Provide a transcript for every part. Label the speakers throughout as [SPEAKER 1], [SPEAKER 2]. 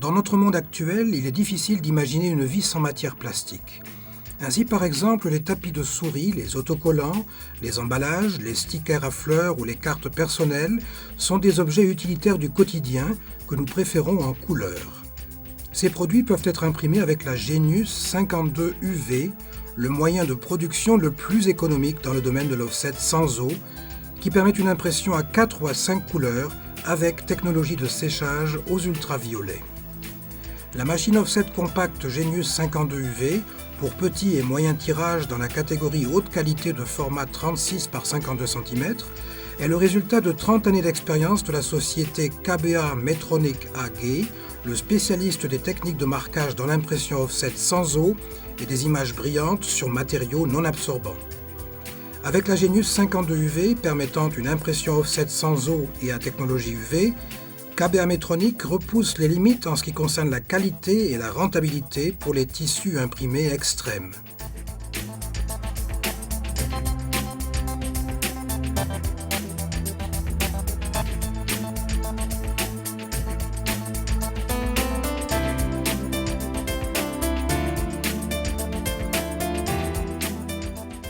[SPEAKER 1] Dans notre monde actuel, il est difficile d'imaginer une vie sans matière plastique. Ainsi, par exemple, les tapis de souris, les autocollants, les emballages, les stickers à fleurs ou les cartes personnelles sont des objets utilitaires du quotidien que nous préférons en couleur. Ces produits peuvent être imprimés avec la Genius 52 UV, le moyen de production le plus économique dans le domaine de l'offset sans eau, qui permet une impression à 4 ou à 5 couleurs avec technologie de séchage aux ultraviolets. La machine offset compacte Genius 52 UV pour petit et moyen tirage dans la catégorie haute qualité de format 36 par 52 cm est le résultat de 30 années d'expérience de la société KBA Metronic AG, le spécialiste des techniques de marquage dans l'impression offset sans eau et des images brillantes sur matériaux non absorbants. Avec la Genius 52 UV permettant une impression offset sans eau et à technologie UV, KBA Metronic repousse les limites en ce qui concerne la qualité et la rentabilité pour les tissus imprimés extrêmes.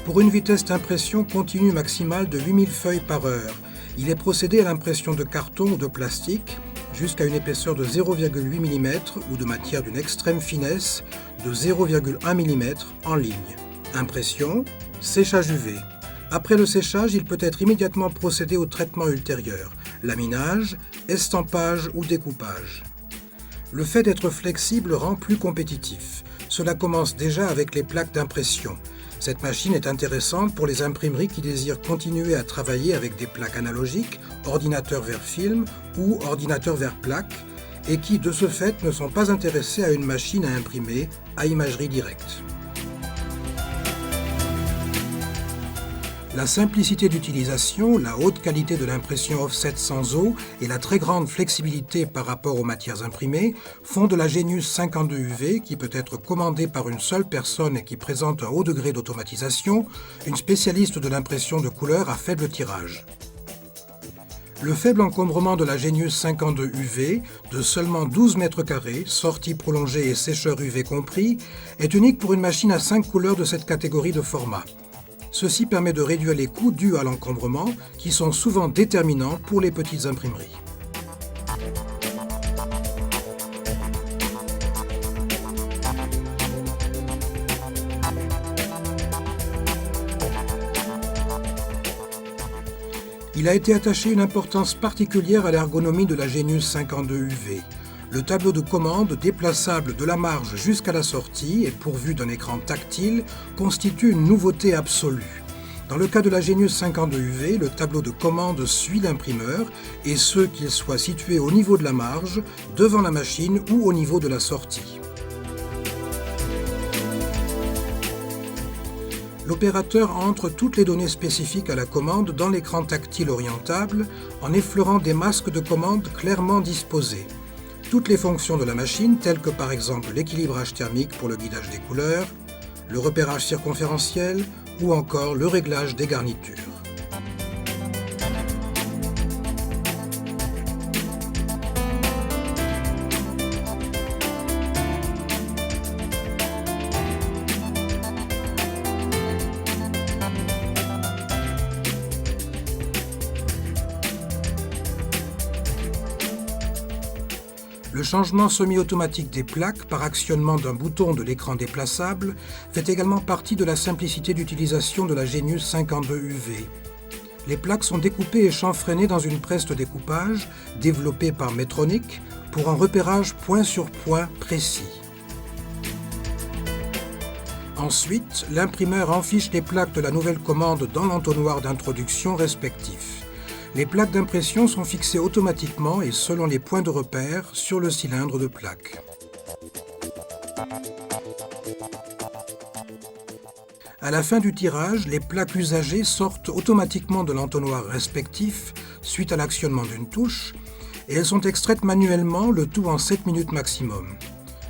[SPEAKER 1] Pour une vitesse d'impression continue maximale de 8000 feuilles par heure, il est procédé à l'impression de carton ou de plastique jusqu'à une épaisseur de 0,8 mm ou de matière d'une extrême finesse de 0,1 mm en ligne. Impression, séchage UV. Après le séchage, il peut être immédiatement procédé au traitement ultérieur, laminage, estampage ou découpage. Le fait d'être flexible rend plus compétitif. Cela commence déjà avec les plaques d'impression. Cette machine est intéressante pour les imprimeries qui désirent continuer à travailler avec des plaques analogiques, ordinateur vers film ou ordinateur vers plaque, et qui, de ce fait, ne sont pas intéressés à une machine à imprimer à imagerie directe. La simplicité d'utilisation, la haute qualité de l'impression offset sans eau et la très grande flexibilité par rapport aux matières imprimées font de la Genius 52 UV, qui peut être commandée par une seule personne et qui présente un haut degré d'automatisation, une spécialiste de l'impression de couleur à faible tirage. Le faible encombrement de la Genius 52 UV, de seulement 12 mètres carrés, sortie prolongée et sécheur UV compris, est unique pour une machine à 5 couleurs de cette catégorie de format. Ceci permet de réduire les coûts dus à l'encombrement, qui sont souvent déterminants pour les petites imprimeries. Il a été attaché une importance particulière à l'ergonomie de la Genius 52 UV. Le tableau de commande déplaçable de la marge jusqu'à la sortie et pourvu d'un écran tactile constitue une nouveauté absolue. Dans le cas de la Genius 52 UV, le tableau de commande suit l'imprimeur, et ce qu'il soit situé au niveau de la marge, devant la machine ou au niveau de la sortie. L'opérateur entre toutes les données spécifiques à la commande dans l'écran tactile orientable en effleurant des masques de commande clairement disposés. Toutes les fonctions de la machine, telles que par exemple l'équilibrage thermique pour le guidage des couleurs, le repérage circonférentiel ou encore le réglage des garnitures. Le changement semi-automatique des plaques par actionnement d'un bouton de l'écran déplaçable fait également partie de la simplicité d'utilisation de la Genius 52 UV. Les plaques sont découpées et chanfreinées dans une presse de découpage développée par Metronic pour un repérage point sur point précis. Ensuite, l'imprimeur enfiche les plaques de la nouvelle commande dans l'entonnoir d'introduction respectif. Les plaques d'impression sont fixées automatiquement et selon les points de repère sur le cylindre de plaque. À la fin du tirage, les plaques usagées sortent automatiquement de l'entonnoir respectif suite à l'actionnement d'une touche et elles sont extraites manuellement, le tout en 7 minutes maximum.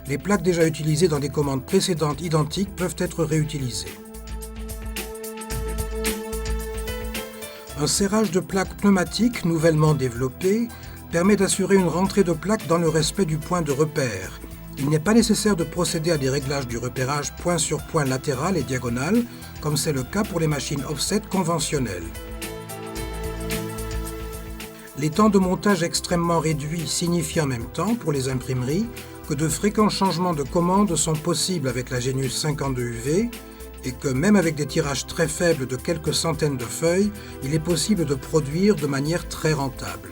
[SPEAKER 1] Les plaques déjà utilisées dans des commandes précédentes identiques peuvent être réutilisées. Un serrage de plaques pneumatiques nouvellement développé permet d'assurer une rentrée de plaque dans le respect du point de repère. Il n'est pas nécessaire de procéder à des réglages du repérage point sur point latéral et diagonal, comme c'est le cas pour les machines offset conventionnelles. Les temps de montage extrêmement réduits signifient en même temps, pour les imprimeries, que de fréquents changements de commande sont possibles avec la Genius 52UV et que même avec des tirages très faibles de quelques centaines de feuilles, il est possible de produire de manière très rentable.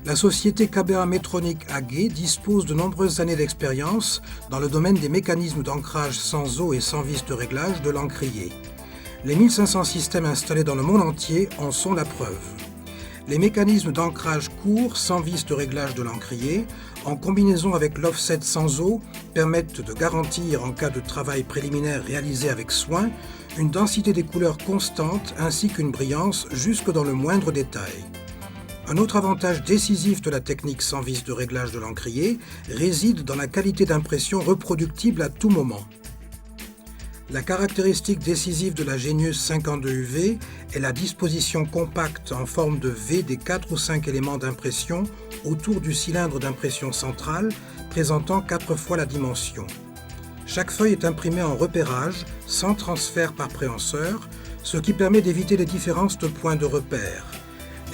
[SPEAKER 1] La société KBA Metronic AG dispose de nombreuses années d'expérience dans le domaine des mécanismes d'ancrage sans eau et sans vis de réglage de l'encrier. Les 1500 systèmes installés dans le monde entier en sont la preuve. Les mécanismes d'ancrage courts sans vis de réglage de l'encrier, en combinaison avec l'offset sans eau, permettent de garantir, en cas de travail préliminaire réalisé avec soin, une densité des couleurs constante ainsi qu'une brillance jusque dans le moindre détail. Un autre avantage décisif de la technique sans vis de réglage de l'encrier réside dans la qualité d'impression reproductible à tout moment. La caractéristique décisive de la Genius 52UV est la disposition compacte en forme de V des 4 ou 5 éléments d'impression autour du cylindre d'impression central présentant 4 fois la dimension. Chaque feuille est imprimée en repérage, sans transfert par préhenseur, ce qui permet d'éviter les différences de points de repère.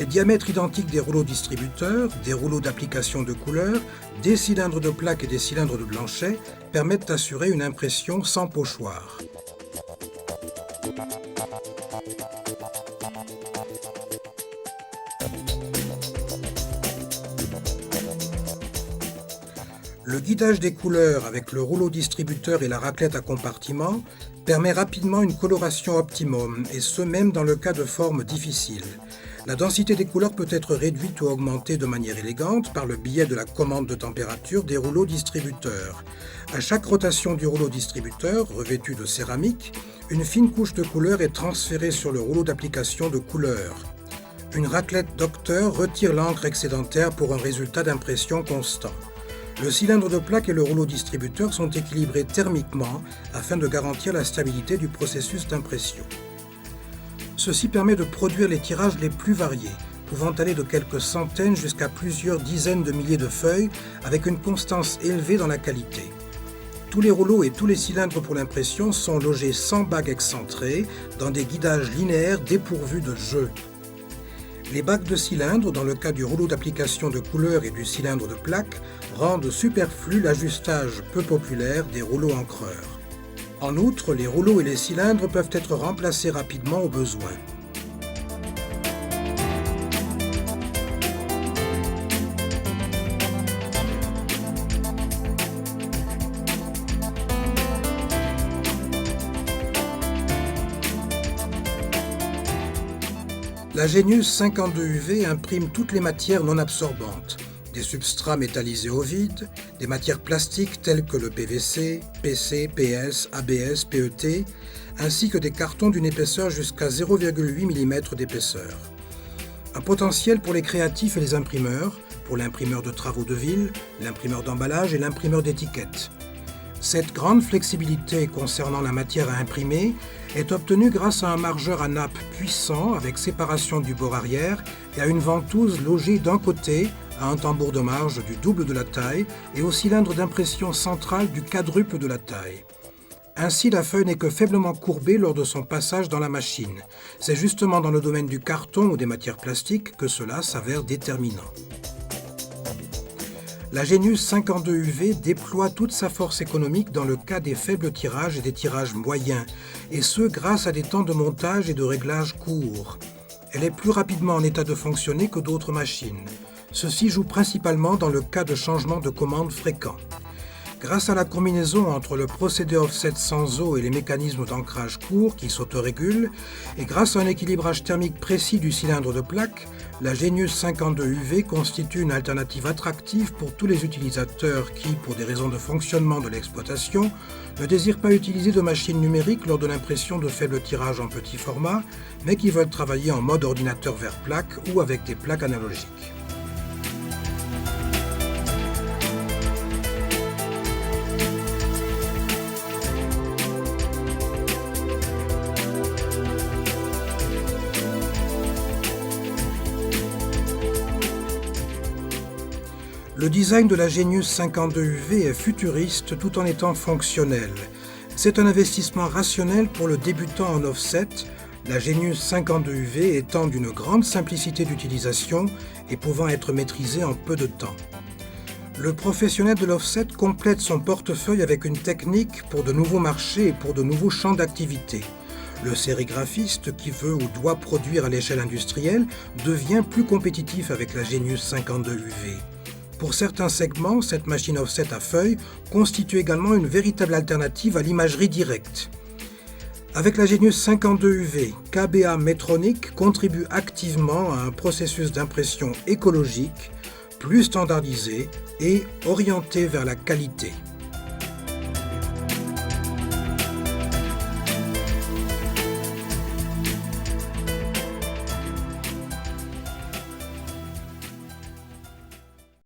[SPEAKER 1] Les diamètres identiques des rouleaux distributeurs, des rouleaux d'application de couleurs, des cylindres de plaque et des cylindres de blanchet permettent d'assurer une impression sans pochoir. Le guidage des couleurs avec le rouleau distributeur et la raclette à compartiment permet rapidement une coloration optimum, et ce même dans le cas de formes difficiles. La densité des couleurs peut être réduite ou augmentée de manière élégante par le biais de la commande de température des rouleaux distributeurs. À chaque rotation du rouleau distributeur, revêtu de céramique, une fine couche de couleur est transférée sur le rouleau d'application de couleur. Une raclette docteur retire l'encre excédentaire pour un résultat d'impression constant. Le cylindre de plaque et le rouleau distributeur sont équilibrés thermiquement afin de garantir la stabilité du processus d'impression. Ceci permet de produire les tirages les plus variés, pouvant aller de quelques centaines jusqu'à plusieurs dizaines de milliers de feuilles avec une constance élevée dans la qualité. Tous les rouleaux et tous les cylindres pour l'impression sont logés sans bagues excentrées dans des guidages linéaires dépourvus de jeu. Les bagues de cylindres, dans le cas du rouleau d'application de couleur et du cylindre de plaque, rendent superflu l'ajustage peu populaire des rouleaux encreurs. En outre, les rouleaux et les cylindres peuvent être remplacés rapidement au besoin. La Genius 52UV imprime toutes les matières non absorbantes, des substrats métallisés au vide, des matières plastiques telles que le PVC, PC, PS, ABS, PET, ainsi que des cartons d'une épaisseur jusqu'à 0,8 mm d'épaisseur. Un potentiel pour les créatifs et les imprimeurs, pour l'imprimeur de travaux de ville, l'imprimeur d'emballage et l'imprimeur d'étiquettes. Cette grande flexibilité concernant la matière à imprimer est obtenue grâce à un margeur à nappe puissant avec séparation du bord arrière et à une ventouse logée d'un côté à un tambour de marge du double de la taille et au cylindre d'impression central du quadruple de la taille. Ainsi, la feuille n'est que faiblement courbée lors de son passage dans la machine. C'est justement dans le domaine du carton ou des matières plastiques que cela s'avère déterminant. La Genius 52UV déploie toute sa force économique dans le cas des faibles tirages et des tirages moyens, et ce grâce à des temps de montage et de réglage courts. Elle est plus rapidement en état de fonctionner que d'autres machines. Ceci joue principalement dans le cas de changements de commande fréquents. Grâce à la combinaison entre le procédé offset sans eau et les mécanismes d'ancrage court qui s'autorégulent, et grâce à un équilibrage thermique précis du cylindre de plaque, la Genius 52UV constitue une alternative attractive pour tous les utilisateurs qui, pour des raisons de fonctionnement de l'exploitation, ne désirent pas utiliser de machines numériques lors de l'impression de faibles tirages en petit format, mais qui veulent travailler en mode ordinateur vers plaque ou avec des plaques analogiques. Le design de la Genius 52 UV est futuriste tout en étant fonctionnel. C'est un investissement rationnel pour le débutant en offset, la Genius 52 UV étant d'une grande simplicité d'utilisation et pouvant être maîtrisée en peu de temps. Le professionnel de l'offset complète son portefeuille avec une technique pour de nouveaux marchés et pour de nouveaux champs d'activité. Le sérigraphiste qui veut ou doit produire à l'échelle industrielle devient plus compétitif avec la Genius 52 UV. Pour certains segments, cette machine offset à feuilles constitue également une véritable alternative à l'imagerie directe. Avec la Genius 52 UV, KBA Metronic contribue activement à un processus d'impression écologique, plus standardisé et orienté vers la qualité.